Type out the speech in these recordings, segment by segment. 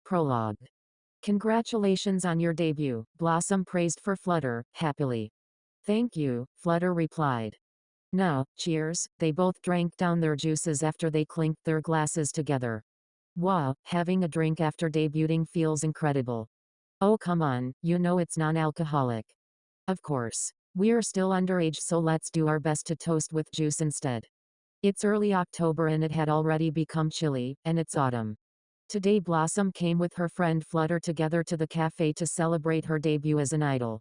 Prologue. Congratulations on your debut, Blossom praised for Flutter, happily. Thank you, Flutter replied. Now, cheers. They both drank down their juices after they clinked their glasses together. Wow, having a drink after debuting feels incredible. Oh come on, you know it's non-alcoholic. Of course. We're still underage, so let's do our best to toast with juice instead. It's early October and it had already become chilly, and it's autumn. Today Blossom came with her friend Flutter together to the cafe to celebrate her debut as an idol.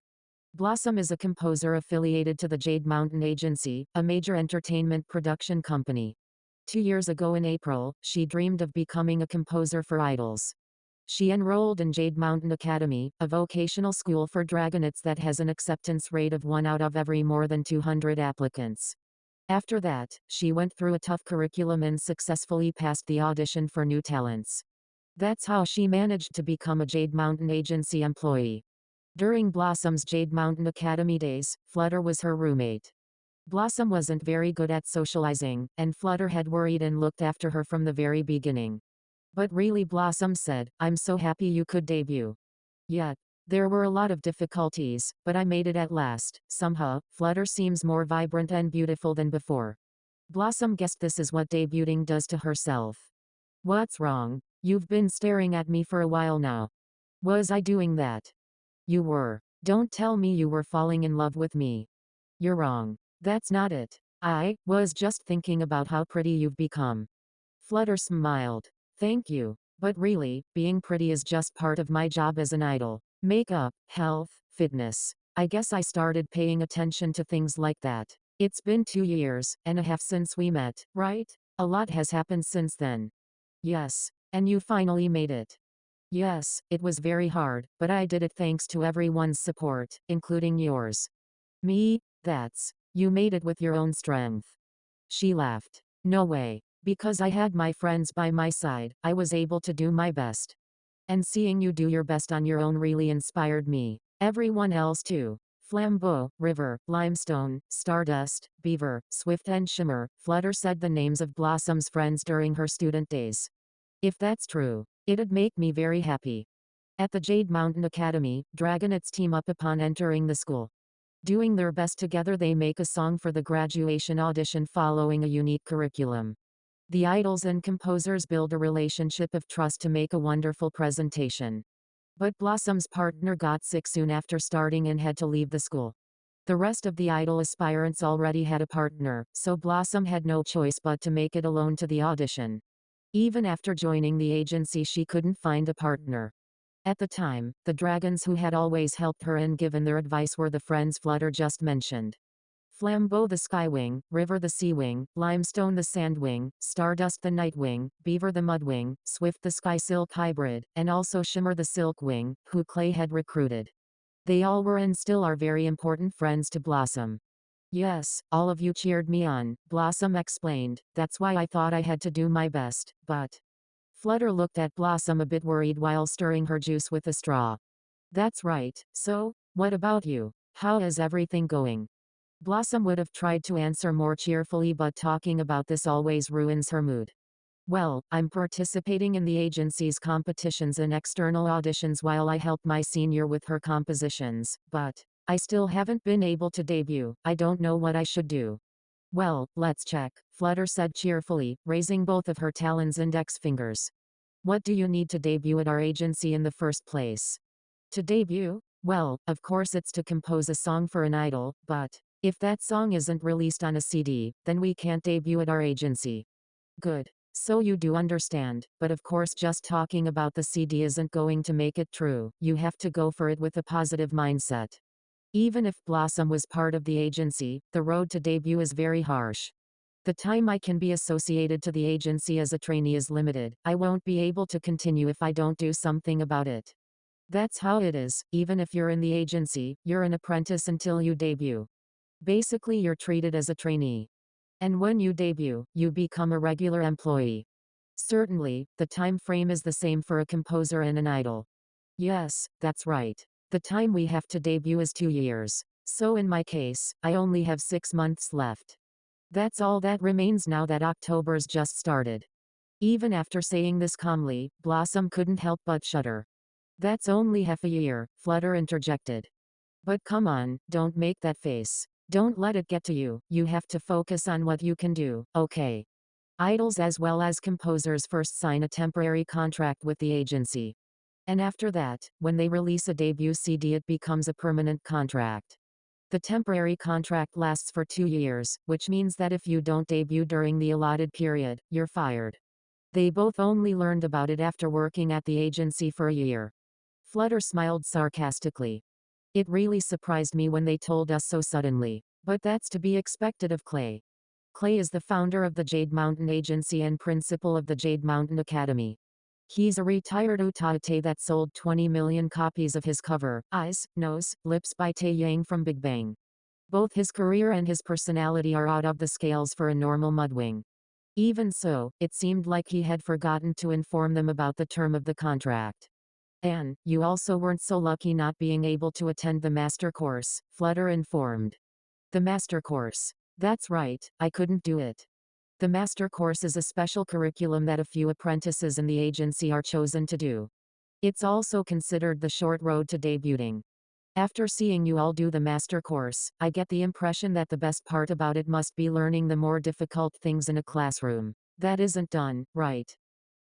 Blossom is a composer affiliated to the Jade Mountain Agency, a major entertainment production company. 2 years ago in April, she dreamed of becoming a composer for idols. She enrolled in Jade Mountain Academy, a vocational school for dragonets that has an acceptance rate of 1 out of every more than 200 applicants. After that, she went through a tough curriculum and successfully passed the audition for new talents. That's how she managed to become a Jade Mountain Agency employee. During Blossom's Jade Mountain Academy days, Flutter was her roommate. Blossom wasn't very good at socializing, and Flutter had worried and looked after her from the very beginning. But really, Blossom said, "I'm so happy you could debut." Yet, there were a lot of difficulties, but I made it at last. Somehow, Flutter seems more vibrant and beautiful than before. Blossom guessed this is what debuting does to herself. What's wrong? You've been staring at me for a while now. Was I doing that? You were. Don't tell me you were falling in love with me. You're wrong. That's not it. I was just thinking about how pretty you've become. Flutter smiled. Thank you. But really, being pretty is just part of my job as an idol. Makeup, health, fitness. I guess I started paying attention to things like that. It's been 2 years and a half since we met, right? A lot has happened since then. Yes. And you finally made it. Yes, it was very hard, but I did it thanks to everyone's support, including yours. Me? You made it with your own strength. She laughed. No way. Because I had my friends by my side, I was able to do my best. And seeing you do your best on your own really inspired me. Everyone else too. Flambeau, River, Limestone, Stardust, Beaver, Swift and Shimmer. Flutter said the names of Blossom's friends during her student days. If that's true, it'd make me very happy. At the Jade Mountain Academy, dragonets team up upon entering the school. Doing their best together, they make a song for the graduation audition following a unique curriculum. The idols and composers build a relationship of trust to make a wonderful presentation. But Blossom's partner got sick soon after starting and had to leave the school. The rest of the idol aspirants already had a partner, so Blossom had no choice but to make it alone to the audition. Even after joining the agency, she couldn't find a partner. At the time, the dragons who had always helped her and given their advice were the friends Flutter just mentioned. Flambeau the Skywing, River the Seawing, Limestone the Sandwing, Stardust the Nightwing, Beaver the Mudwing, Swift the Sky Silk Hybrid, and also Shimmer the Silkwing, who Clay had recruited. They all were and still are very important friends to Blossom. Yes, all of you cheered me on, Blossom explained. That's why I thought I had to do my best, but... Flutter looked at Blossom a bit worried while stirring her juice with a straw. That's right, so, what about you? How is everything going? Blossom would have tried to answer more cheerfully, but talking about this always ruins her mood. Well, I'm participating in the agency's competitions and external auditions while I help my senior with her compositions, but I still haven't been able to debut. I don't know what I should do. Well, let's check, Flutter said cheerfully, raising both of her talons' index fingers. What do you need to debut at our agency in the first place? To debut? Well, of course it's to compose a song for an idol, but if that song isn't released on a CD, then we can't debut at our agency. Good. So you do understand, but of course just talking about the CD isn't going to make it true. You have to go for it with a positive mindset. Even if Blossom was part of the agency, the road to debut is very harsh. The time I can be associated to the agency as a trainee is limited. I won't be able to continue if I don't do something about it. That's how it is. Even if you're in the agency, you're an apprentice until you debut. Basically, you're treated as a trainee. And when you debut, you become a regular employee. Certainly, the time frame is the same for a composer and an idol. Yes, that's right. The time we have to debut is 2 years. So in my case, I only have 6 months left. That's all that remains now that October's just started. Even after saying this calmly, Blossom couldn't help but shudder. That's only half a year, Flutter interjected. But come on, don't make that face. Don't let it get to you, you have to focus on what you can do, okay? Idols as well as composers first sign a temporary contract with the agency. And after that, when they release a debut CD, it becomes a permanent contract. The temporary contract lasts for 2 years, which means that if you don't debut during the allotted period, you're fired. They both only learned about it after working at the agency for a year. Flutter smiled sarcastically. It really surprised me when they told us so suddenly. But that's to be expected of Clay. Clay is the founder of the Jade Mountain Agency and principal of the Jade Mountain Academy. He's a retired utaite that sold 20 million copies of his cover, Eyes, Nose, Lips by Taeyang from Big Bang. Both his career and his personality are out of the scales for a normal Mudwing. Even so, it seemed like he had forgotten to inform them about the term of the contract. And, you also weren't so lucky not being able to attend the master course, Flutter informed. The master course. That's right, I couldn't do it. The master course is a special curriculum that a few apprentices in the agency are chosen to do. It's also considered the short road to debuting. After seeing you all do the master course, I get the impression that the best part about it must be learning the more difficult things in a classroom. That isn't done, right?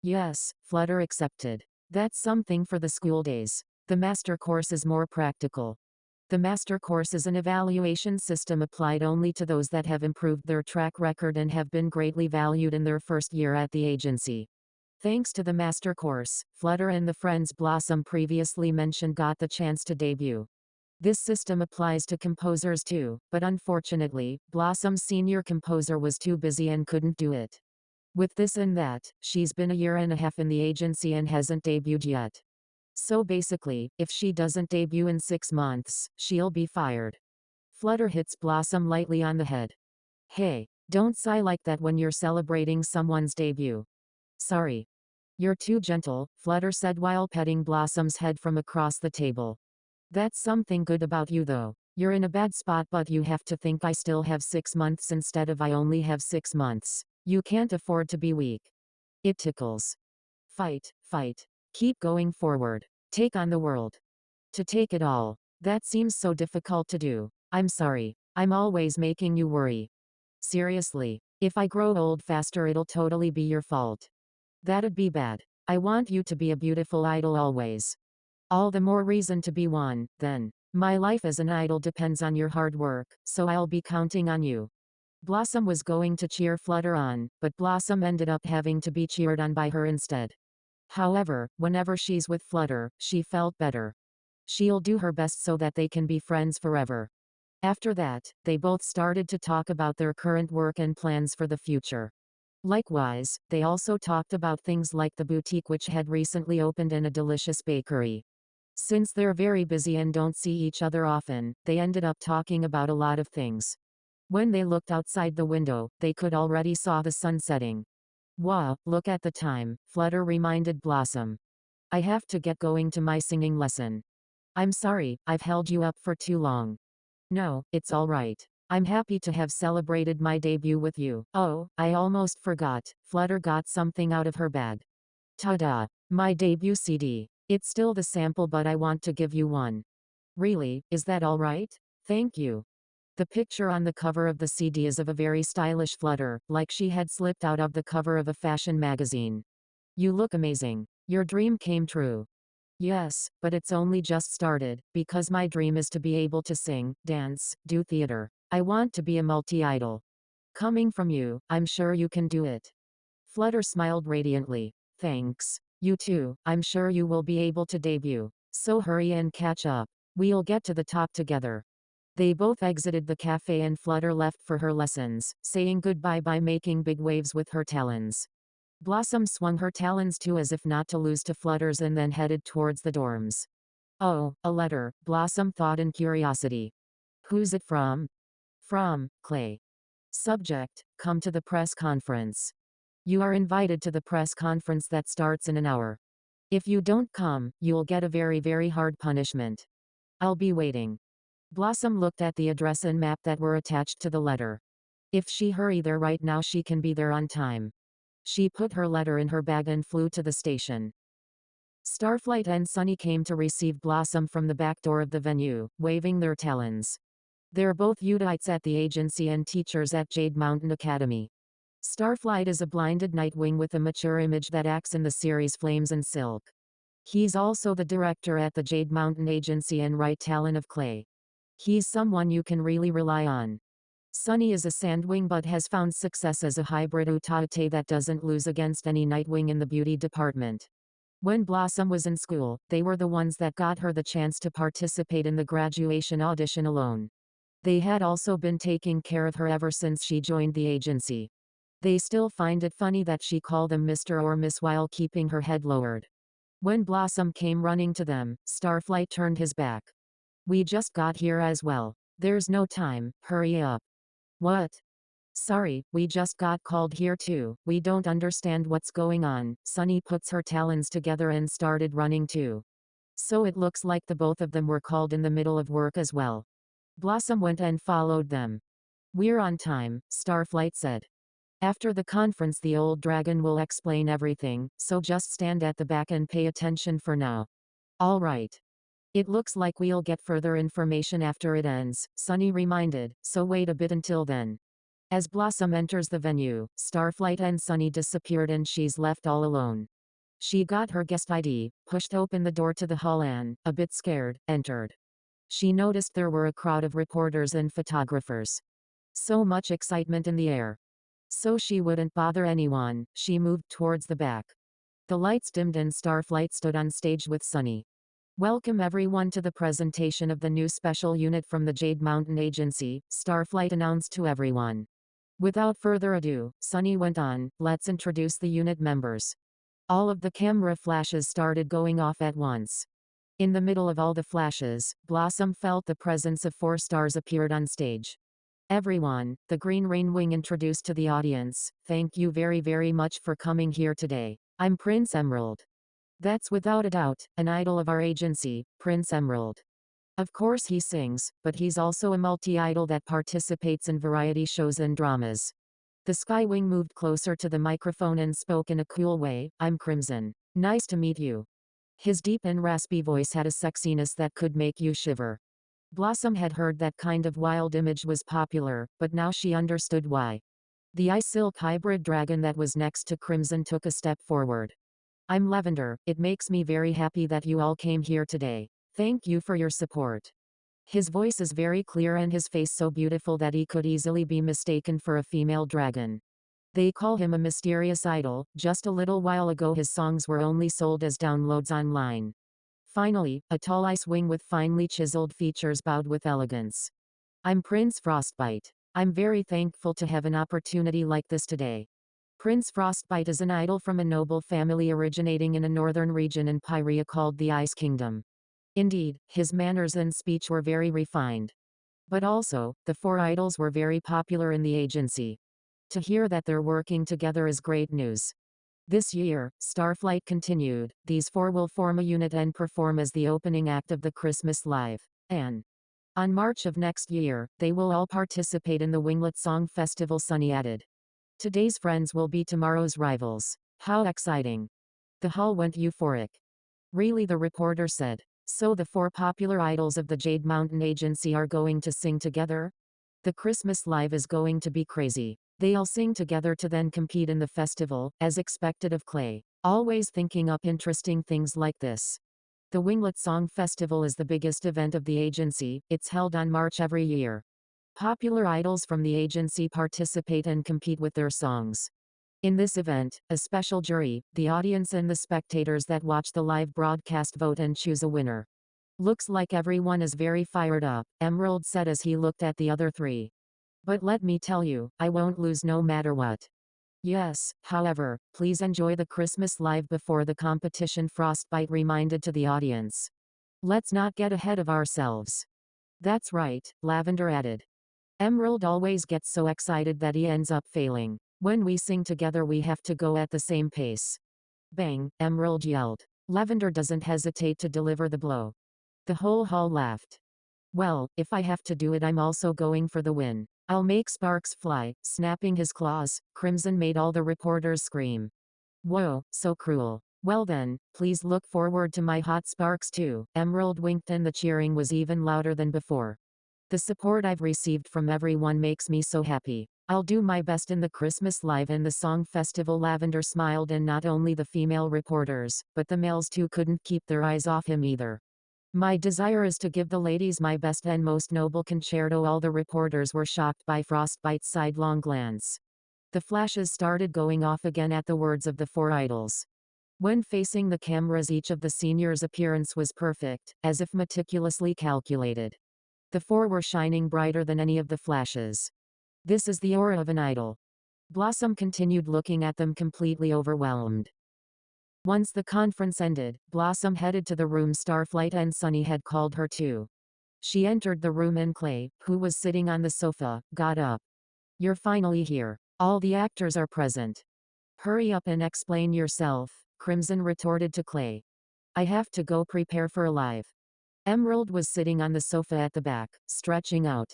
Yes, Flutter accepted. That's something for the school days. The master course is more practical. The master course is an evaluation system applied only to those that have improved their track record and have been greatly valued in their first year at the agency. Thanks to the master course, Flutter and the friends Blossom previously mentioned got the chance to debut. This system applies to composers too, but unfortunately, Blossom's senior composer was too busy and couldn't do it. With this and that, she's been a year and a half in the agency and hasn't debuted yet. So basically, if she doesn't debut in 6 months, she'll be fired. Flutter hits Blossom lightly on the head. Hey, don't sigh like that when you're celebrating someone's debut. Sorry. You're too gentle, Flutter said while petting Blossom's head from across the table. That's something good about you though. You're in a bad spot, but you have to think I still have 6 months instead of I only have 6 months. You can't afford to be weak. It tickles. Fight, fight. Keep going forward. Take on the world. To take it all. That seems so difficult to do. I'm sorry. I'm always making you worry. Seriously. If I grow old faster, it'll totally be your fault. That'd be bad. I want you to be a beautiful idol always. All the more reason to be one, then. My life as an idol depends on your hard work, so I'll be counting on you. Blossom was going to cheer Flutter on, but Blossom ended up having to be cheered on by her instead. However, whenever she's with Flutter, she felt better. She'll do her best so that they can be friends forever. After that, they both started to talk about their current work and plans for the future. Likewise, they also talked about things like the boutique which had recently opened and a delicious bakery. Since they're very busy and don't see each other often, they ended up talking about a lot of things. When they looked outside the window, they could already saw the sun setting. Wow, look at the time, Flutter reminded Blossom. I have to get going to my singing lesson. I'm sorry, I've held you up for too long. No, it's all right. I'm happy to have celebrated my debut with you. Oh, I almost forgot. Flutter got something out of her bag. Ta-da! My debut CD. It's still the sample, but I want to give you one. Really, is that all right? Thank you. The picture on the cover of the CD is of a very stylish Flutter, like she had slipped out of the cover of a fashion magazine. You look amazing. Your dream came true. Yes, but it's only just started, because my dream is to be able to sing, dance, do theater. I want to be a multi-idol. Coming from you, I'm sure you can do it. Flutter smiled radiantly. Thanks. You too, I'm sure you will be able to debut. So hurry and catch up. We'll get to the top together. They both exited the cafe and Flutter left for her lessons, saying goodbye by making big waves with her talons. Blossom swung her talons too as if not to lose to Flutter's and then headed towards the dorms. Oh, a letter, Blossom thought in curiosity. Who's it from? From, Clay. Subject, come to the press conference. You are invited to the press conference that starts in an hour. If you don't come, you'll get a very, very hard punishment. I'll be waiting. Blossom looked at the address and map that were attached to the letter. If she hurry there right now, she can be there on time. She put her letter in her bag and flew to the station. Starflight and Sunny came to receive Blossom from the back door of the venue, waving their talons. They're both utaites at the agency and teachers at Jade Mountain Academy. Starflight is a blinded Nightwing with a mature image that acts in the series Flames and Silk. He's also the director at the Jade Mountain Agency and right talent of Clay. He's someone you can really rely on. Sunny is a Sandwing but has found success as a hybrid utaite that doesn't lose against any Nightwing in the beauty department. When Blossom was in school, they were the ones that got her the chance to participate in the graduation audition alone. They had also been taking care of her ever since she joined the agency. They still find it funny that she called them Mr. or Miss while keeping her head lowered. When Blossom came running to them, Starflight turned his back. We just got here as well. There's no time, hurry up. What? Sorry, we just got called here too. We don't understand what's going on. Sunny puts her talons together and started running too. So it looks like the both of them were called in the middle of work as well. Blossom went and followed them. We're on time, Starflight said. After the conference the old dragon will explain everything, so just stand at the back and pay attention for now. All right. It looks like we'll get further information after it ends, Sunny reminded, so wait a bit until then. As Blossom enters the venue, Starflight and Sunny disappeared and she's left all alone. She got her guest ID, pushed open the door to the hall and, a bit scared, entered. She noticed there were a crowd of reporters and photographers. So much excitement in the air. So she wouldn't bother anyone, she moved towards the back. The lights dimmed and Starflight stood on stage with Sunny. Welcome everyone to the presentation of the new special unit from the Jade Mountain Agency, Starflight announced to everyone. Without further ado, Sunny went on, let's introduce the unit members. All of the camera flashes started going off at once. In the middle of all the flashes, Blossom felt the presence of 4 stars appeared on stage. Everyone, the Green Rainwing introduced to the audience, thank you very much for coming here today. I'm Prince Emerald. That's without a doubt, an idol of our agency, Prince Emerald. Of course he sings, but he's also a multi-idol that participates in variety shows and dramas. The Skywing moved closer to the microphone and spoke in a cool way, I'm Crimson. Nice to meet you. His deep and raspy voice had a sexiness that could make you shiver. Blossom had heard that kind of wild image was popular, but now she understood why. The ice silk hybrid dragon that was next to Crimson took a step forward. I'm Lavender, it makes me very happy that you all came here today. Thank you for your support. His voice is very clear and his face so beautiful that he could easily be mistaken for a female dragon. They call him a mysterious idol. Just a little while ago his songs were only sold as downloads online. Finally, a tall ice wing with finely chiseled features bowed with elegance. I'm Prince Frostbite. I'm very thankful to have an opportunity like this today. Prince Frostbite is an idol from a noble family originating in a northern region in Pyria called the Ice Kingdom. Indeed, his manners and speech were very refined. But also, the 4 idols were very popular in the agency. To hear that they're working together is great news. This year, Starflight continued, these 4 will form a unit and perform as the opening act of the Christmas Live. And on March of next year, they will all participate in the Winglet Song Festival, Sunny added. Today's friends will be tomorrow's rivals. How exciting. The hall went euphoric. Really, the reporter said. So the 4 popular idols of the Jade Mountain Agency are going to sing together? The Christmas Live is going to be crazy. They all sing together to then compete in the festival, as expected of Clay. Always thinking up interesting things like this. The Winglet Song Festival is the biggest event of the agency. It's held on March every year. Popular idols from the agency participate and compete with their songs. In this event, a special jury, the audience and the spectators that watch the live broadcast vote and choose a winner. Looks like everyone is very fired up, Emerald said as he looked at the other 3. But let me tell you, I won't lose no matter what. Yes, however, please enjoy the Christmas Live before the competition, Frostbite reminded to the audience. Let's not get ahead of ourselves. That's right, Lavender added. Emerald always gets so excited that he ends up failing. When we sing together we have to go at the same pace. Bang, Emerald yelled. Lavender doesn't hesitate to deliver the blow. The whole hall laughed. Well, if I have to do it I'm also going for the win. I'll make sparks fly. Snapping his claws, Crimson made all the reporters scream. Whoa, so cruel. Well then, please look forward to my hot sparks too. Emerald winked and the cheering was even louder than before. The support I've received from everyone makes me so happy. I'll do my best in the Christmas Live and the Song Festival. Lavender smiled, and not only the female reporters, but the males too couldn't keep their eyes off him either. My desire is to give the ladies my best and most noble concerto. All the reporters were shocked by Frostbite's sidelong glance. The flashes started going off again at the words of the four idols. When facing the cameras, each of the seniors' appearance was perfect, as if meticulously calculated. The four were shining brighter than any of the flashes. This is the aura of an idol. Blossom continued looking at them, completely overwhelmed. Once the conference ended, Blossom headed to the room Starflight and Sunny had called her to. She entered the room and Clay, who was sitting on the sofa, got up. You're finally here. All the actors are present. Hurry up and explain yourself, Crimson retorted to Clay. I have to go prepare for a live. Emerald was sitting on the sofa at the back, stretching out.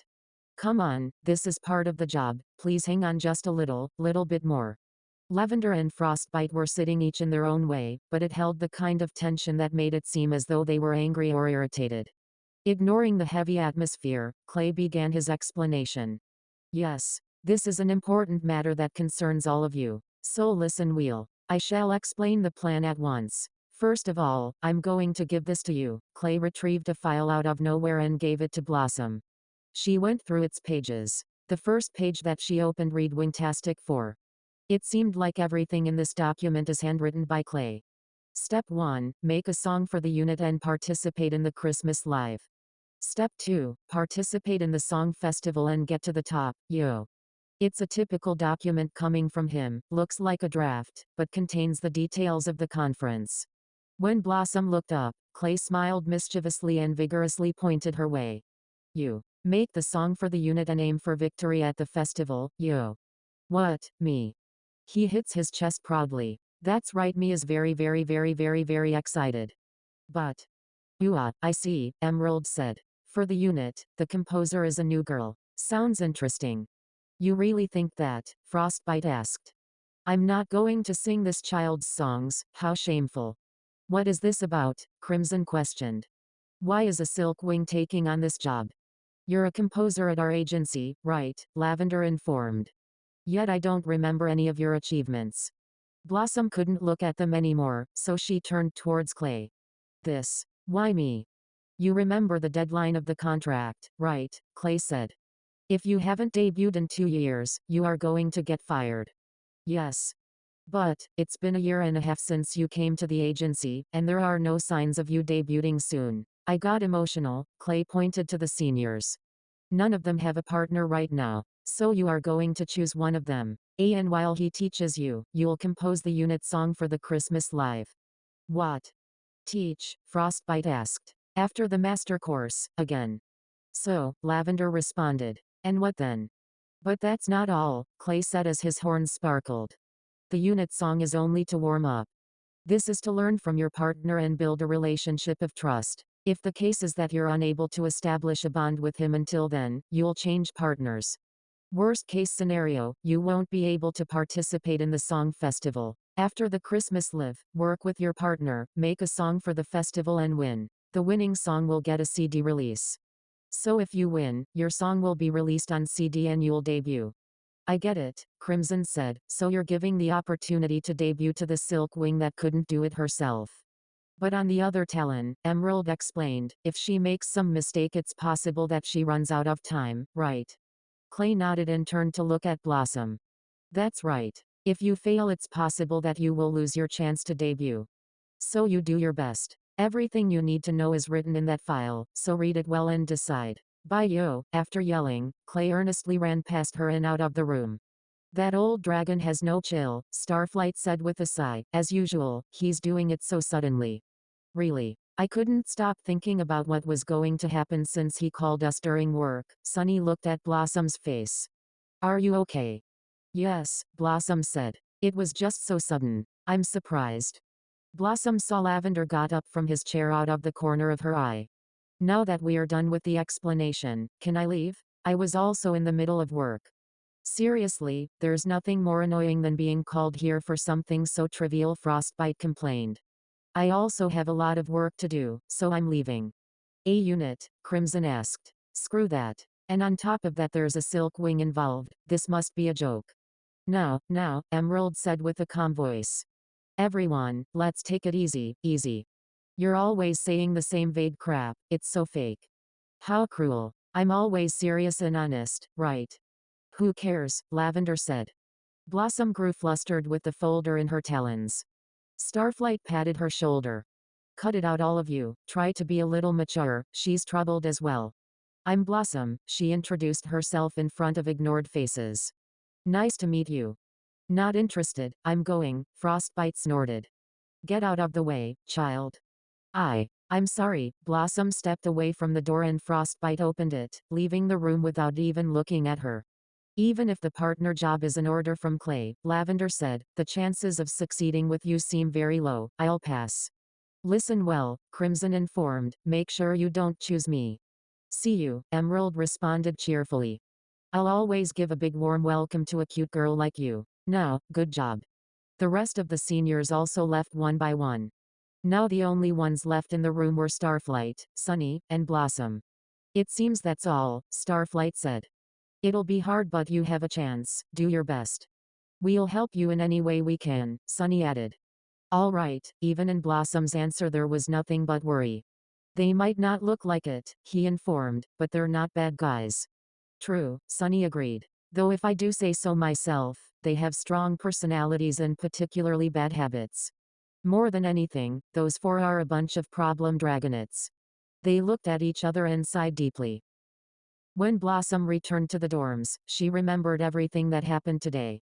Come on, this is part of the job, please hang on just a little bit more. Lavender and Frostbite were sitting each in their own way, but it held the kind of tension that made it seem as though they were angry or irritated. Ignoring the heavy atmosphere, Clay began his explanation. Yes, this is an important matter that concerns all of you, so listen well. I shall explain the plan at once. First of all, I'm going to give this to you. Clay retrieved a file out of nowhere and gave it to Blossom. She went through its pages. The first page that she opened read Wingtastic 4. It seemed like everything in this document is handwritten by Clay. Step 1, make a song for the unit and participate in the Christmas Live. Step 2, participate in the Song Festival and get to the top, yo. It's a typical document coming from him, looks like a draft, but contains the details of the conference. When Blossom looked up, Clay smiled mischievously and vigorously pointed her way. You. Make the song for the unit and aim for victory at the festival, yo. What, me? He hits his chest proudly. That's right, me is very excited. But. I see, Emerald said. For the unit, the composer is a new girl. Sounds interesting. You really think that? Frostbite asked. I'm not going to sing this child's songs, how shameful. What is this about? Crimson questioned. Why is a Silkwing taking on this job? You're a composer at our agency, right? Lavender informed. Yet I don't remember any of your achievements. Blossom couldn't look at them anymore, so she turned towards Clay. Why me? You remember the deadline of the contract, right? Clay said. If you haven't debuted in 2 years, you are going to get fired. Yes. But, it's been a year and a half since you came to the agency, and there are no signs of you debuting soon. I got emotional. Clay pointed to the seniors. None of them have a partner right now, so you are going to choose one of them. And while he teaches you, you'll compose the unit song for the Christmas Live. What? Teach? Frostbite asked. After the master course, again. So, Lavender responded. And what then? But that's not all, Clay said as his horns sparkled. The unit song is only to warm up. This is to learn from your partner and build a relationship of trust. If the case is that you're unable to establish a bond with him until then, you'll change partners. Worst case scenario, you won't be able to participate in the song festival. After the Christmas Live, work with your partner, make a song for the festival and win. The winning song will get a CD release. So if you win, your song will be released on CD and you'll debut. I get it, Crimson said, so you're giving the opportunity to debut to the Silkwing that couldn't do it herself. But on the other Talon, Emerald explained, if she makes some mistake it's possible that she runs out of time, right? Clay nodded and turned to look at Blossom. That's right. If you fail it's possible that you will lose your chance to debut. So you do your best. Everything you need to know is written in that file, so read it well and decide. Bye yo. After yelling, Clay earnestly ran past her and out of the room. That old dragon has no chill, Starflight said with a sigh. As usual, he's doing it so suddenly. Really. I couldn't stop thinking about what was going to happen since he called us during work. Sunny looked at Blossom's face. Are you okay? Yes, Blossom said. It was just so sudden. I'm surprised. Blossom saw Lavender got up from his chair out of the corner of her eye. Now that we are done with the explanation, can I leave? I was also in the middle of work. Seriously, there's nothing more annoying than being called here for something so trivial, Frostbite complained. I also have a lot of work to do, so I'm leaving. A unit, Crimson asked. Screw that. And on top of that there's a silk wing involved, this must be a joke. No, Emerald said with a calm voice. Everyone, let's take it easy, easy. You're always saying the same vague crap, it's so fake. How cruel. I'm always serious and honest, right? Who cares, Lavender said. Blossom grew flustered with the folder in her talons. Starflight patted her shoulder. Cut it out all of you, try to be a little mature, she's troubled as well. I'm Blossom, she introduced herself in front of ignored faces. Nice to meet you. Not interested, I'm going, Frostbite snorted. Get out of the way, child. I'm sorry, Blossom stepped away from the door and Frostbite opened it, leaving the room without even looking at her. Even if the partner job is an order from Clay, Lavender said, the chances of succeeding with you seem very low, I'll pass. Listen well, Crimson informed, make sure you don't choose me. See you, Emerald responded cheerfully. I'll always give a big warm welcome to a cute girl like you. Now, good job. The rest of the seniors also left one by one. Now the only ones left in the room were Starflight, Sunny, and Blossom. It seems that's all, Starflight said. It'll be hard but you have a chance, do your best. We'll help you in any way we can, Sunny added. All right, even in Blossom's answer there was nothing but worry. They might not look like it, he informed, but they're not bad guys. True, Sunny agreed. Though if I do say so myself, they have strong personalities and particularly bad habits. More than anything, those four are a bunch of problem dragonets. They looked at each other and sighed deeply. When Blossom returned to the dorms, she remembered everything that happened today.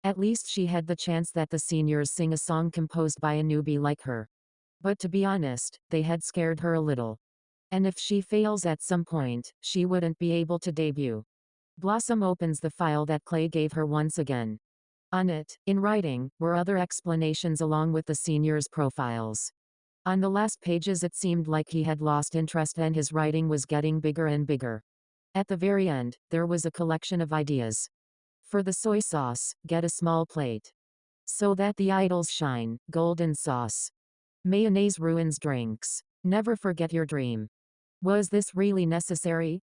At least she had the chance that the seniors sing a song composed by a newbie like her. But to be honest, they had scared her a little. And if she fails at some point, she wouldn't be able to debut. Blossom opens the file that Clay gave her once again. On it, in writing, were other explanations along with the seniors' profiles. On the last pages it seemed like he had lost interest and his writing was getting bigger and bigger. At the very end, there was a collection of ideas. For the soy sauce, get a small plate. So that the idols shine, golden sauce. Mayonnaise ruins drinks. Never forget your dream. Was this really necessary?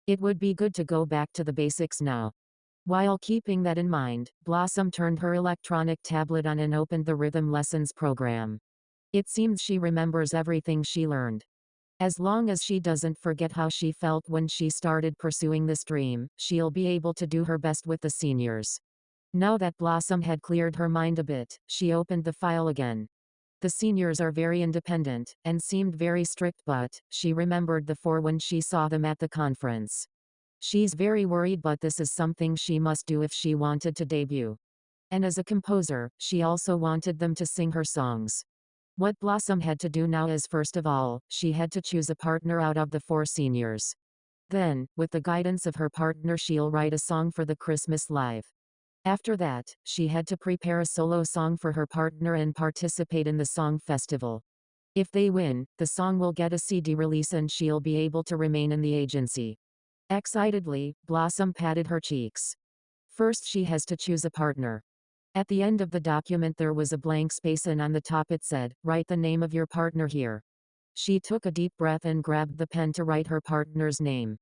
It would be good to go back to the basics now. While keeping that in mind, Blossom turned her electronic tablet on and opened the rhythm lessons program. It seems she remembers everything she learned. As long as she doesn't forget how she felt when she started pursuing this dream, she'll be able to do her best with the seniors. Now that Blossom had cleared her mind a bit, she opened the file again. The seniors are very independent, and seemed very strict but, she remembered the four when she saw them at the conference. She's very worried but this is something she must do if she wanted to debut. And as a composer, she also wanted them to sing her songs. What Blossom had to do now is first of all, she had to choose a partner out of the four seniors. Then, with the guidance of her partner she'll write a song for the Christmas Live. After that, she had to prepare a solo song for her partner and participate in the song festival. If they win, the song will get a CD release and she'll be able to remain in the agency. Excitedly, Blossom patted her cheeks. First she has to choose a partner. At the end of the document there was a blank space and on the top it said, write the name of your partner here. She took a deep breath and grabbed the pen to write her partner's name.